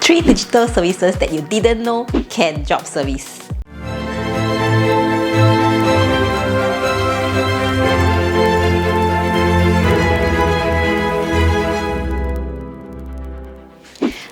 3 digital services that you didn't know can drop service.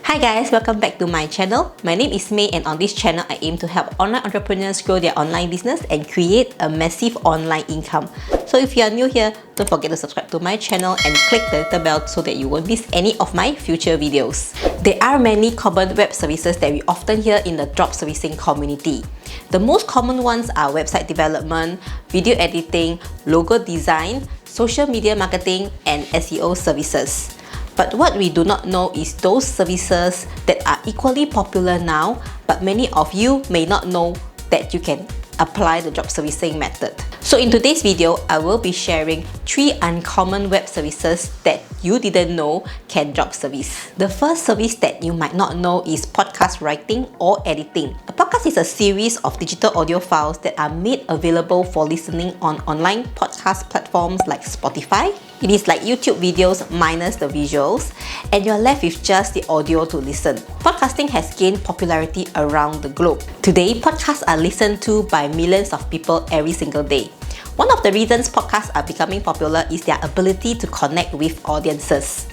Hi guys, welcome back to my channel. My name is May, and on this channel I aim to help online entrepreneurs grow their online business and create a massive online income. So if you are new here, don't forget to subscribe to my channel and click the little bell so that you won't miss any of my future videos. There are many common web services that we often hear in the drop servicing community. The most common ones are website development, video editing, logo design, social media marketing, and SEO services. But what we do not know is those services that are equally popular now, but many of you may not know that you can apply the drop servicing method. So in today's video, I will be sharing 3 uncommon web services that you didn't know can drop service. The first service that you might not know is podcast writing or editing. A podcast is a series of digital audio files that are made available for listening on online podcast platforms like Spotify. It is like YouTube videos minus the visuals, and you're left with just the audio to listen. Podcasting has gained popularity around the globe. Today, podcasts are listened to by millions of people every single day. One of the reasons podcasts are becoming popular is their ability to connect with audiences.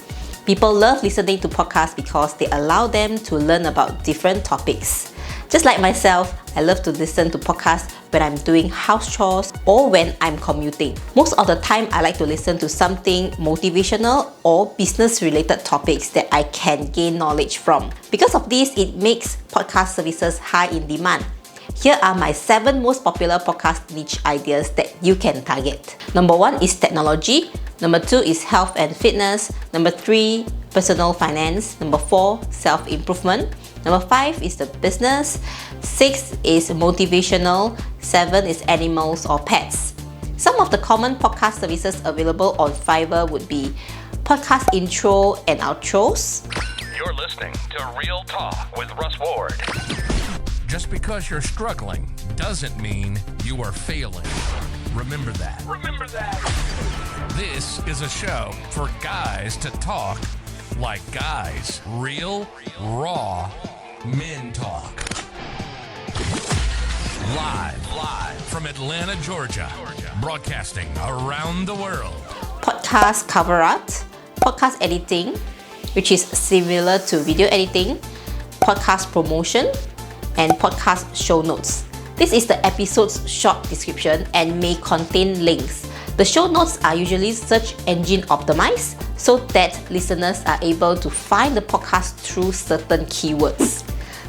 People love listening to podcasts because they allow them to learn about different topics. Just like myself, I love to listen to podcasts when I'm doing house chores or when I'm commuting. Most of the time, I like to listen to something motivational or business-related topics that I can gain knowledge from. Because of this, it makes podcast services high in demand. Here are my 7 most popular podcast niche ideas that you can target. Number 1 is technology. Number 2 is health and fitness. Number 3, personal finance. Number 4, self-improvement. Number 5 is the business. 6 is motivational. 7 is animals or pets. Some of the common podcast services available on Fiverr would be podcast intro and outros. You're listening to Real Talk with Russ Ward. Just because you're struggling doesn't mean you are failing. Remember that. Remember that. This is a show for guys to talk like guys. Real, raw men talk. Live from Atlanta, Georgia. Broadcasting around the world. Podcast cover art, podcast editing, which is similar to video editing, podcast promotion, and podcast show notes. This is the episode's short description and may contain links. The show notes are usually search engine optimized so that listeners are able to find the podcast through certain keywords.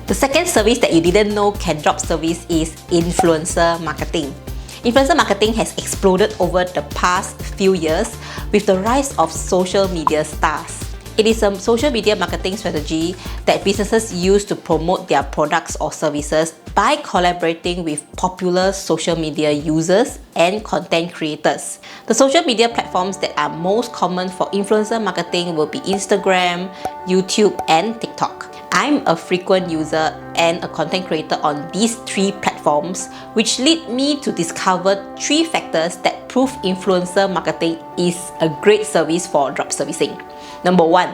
The second service that you didn't know can drop service is influencer marketing. Influencer marketing has exploded over the past few years with the rise of social media stars. It is a social media marketing strategy that businesses use to promote their products or services by collaborating with popular social media users and content creators. The social media platforms that are most common for influencer marketing will be Instagram, YouTube, and TikTok. I'm a frequent user and a content creator on these 3 platforms, which lead me to discover 3 factors that prove influencer marketing is a great service for drop servicing. Number 1,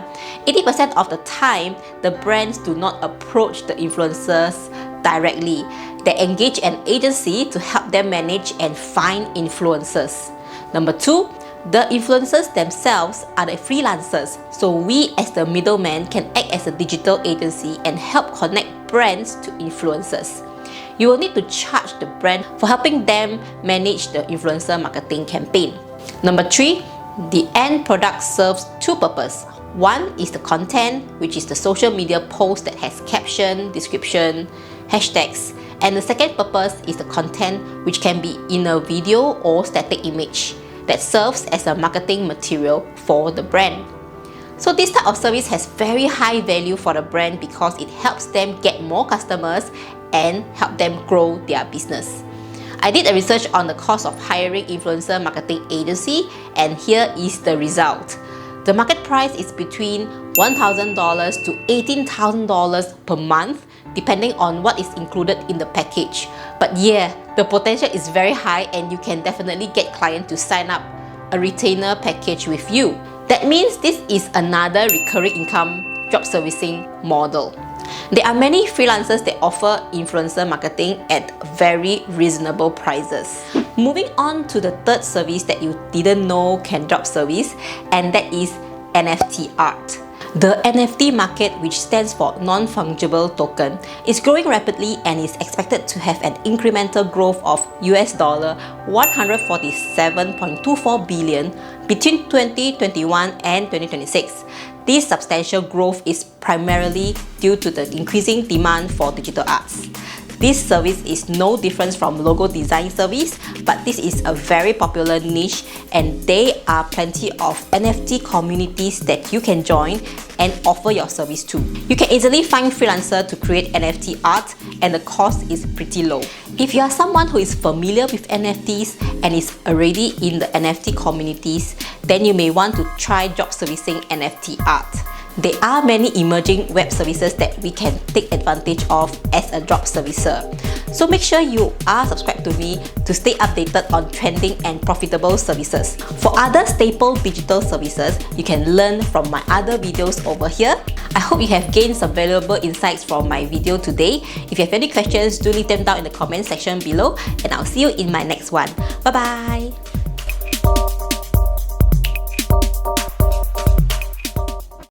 80% of the time, the brands do not approach the influencers directly. They engage an agency to help them manage and find influencers. Number 2, the influencers themselves are the freelancers, so we as the middleman can act as a digital agency and help connect brands to influencers. You will need to charge the brand for helping them manage the influencer marketing campaign. Number 3, the end product serves 2 purposes. One is the content, which is the social media post that has caption, description, hashtags. And the second purpose is the content, which can be in a video or static image that serves as a marketing material for the brand. So this type of service has very high value for the brand because it helps them get more customers and help them grow their business. I did a research on the cost of hiring influencer marketing agency, and here is the result. The market price is between $1,000 to $18,000 per month, depending on what is included in the package. But yeah, the potential is very high, and you can definitely get clients to sign up a retainer package with you. That means this is another recurring income job servicing model. There are many freelancers that offer influencer marketing at very reasonable prices. Moving on to the third service that you didn't know can drop service, and that is NFT art. The NFT market, which stands for non-fungible token, is growing rapidly and is expected to have an incremental growth of $147.24 billion between 2021 and 2026. This substantial growth is primarily due to the increasing demand for digital arts. This service is no different from logo design service, but this is a very popular niche and there are plenty of NFT communities that you can join and offer your service to. You can easily find freelancers to create NFT art and the cost is pretty low. If you are someone who is familiar with NFTs and is already in the NFT communities, then you may want to try job servicing NFT art. There are many emerging web services that we can take advantage of as a job servicer. So make sure you are subscribed to me to stay updated on trending and profitable services. For other staple digital services, you can learn from my other videos over here. I hope you have gained some valuable insights from my video today. If you have any questions, do leave them down in the comment section below and I'll see you in my next one. Bye bye!